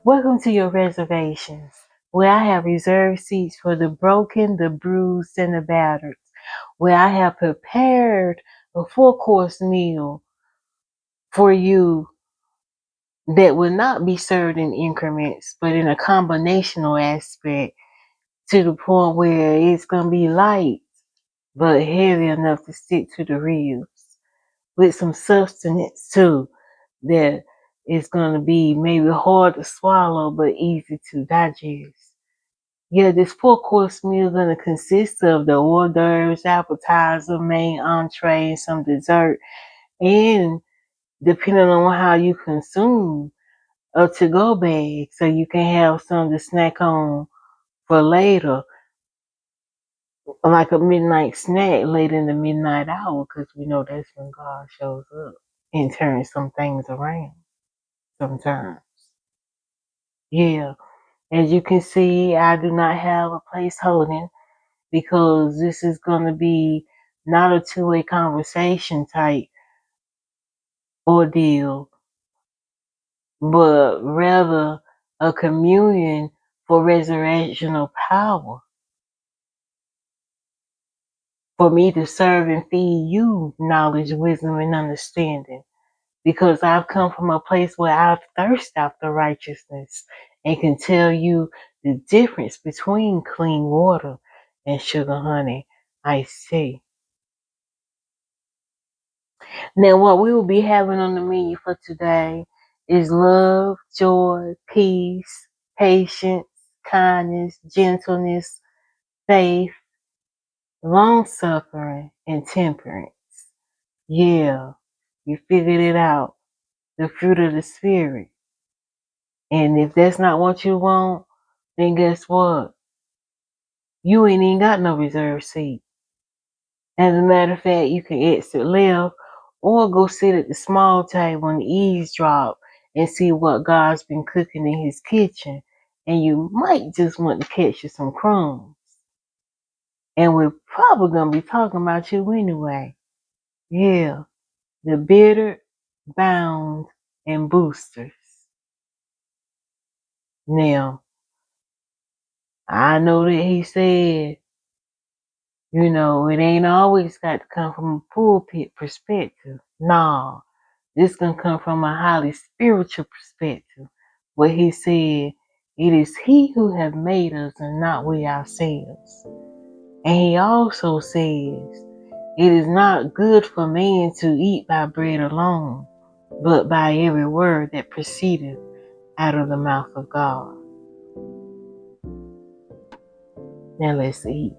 Welcome to your reservations, where I have reserved seats for the broken, the bruised, and the battered, where I have prepared a four-course meal for you that will not be served in increments, but in a combinational aspect to the point where it's going to be light, but heavy enough to stick to the ribs, with some substance too, that is going to be maybe hard to swallow, but easy to digest. Yeah, this four-course meal is going to consist of the hors d'oeuvres, appetizer, main entree, and some dessert. And depending on how you consume, a to-go bag so you can have some to snack on for later, like a midnight snack late in the midnight hour, because we know that's when God shows up and turns some things around sometimes. Yeah, as you can see, I do not have a place holding, because this is going to be not a two-way conversation type ordeal, but rather a communion for resurrectional power, for me to serve and feed you knowledge, wisdom, and understanding, because I've come from a place where I thirst after righteousness and can tell you the difference between clean water and sugar honey iced tea. Now, what we will be having on the menu for today is love, joy, peace, patience, kindness, gentleness, faith, long suffering, and temperance. Yeah, you figured it out. The fruit of the Spirit. And if that's not what you want, then guess what? You ain't even got no reserved seat. As a matter of fact, you can exit left or go sit at the small table and eavesdrop and see what God's been cooking in his kitchen. And you might just want to catch you some crumbs. And we're probably going to be talking about you anyway. Yeah, the bitter, bound, and boosters. Now, I know that he said, it ain't always got to come from a pulpit perspective. Nah, this can come from a highly spiritual perspective, where he said, it is he who have made us and not we ourselves. And he also says, it is not good for man to eat by bread alone, but by every word that proceedeth out of the mouth of God. Now let's eat.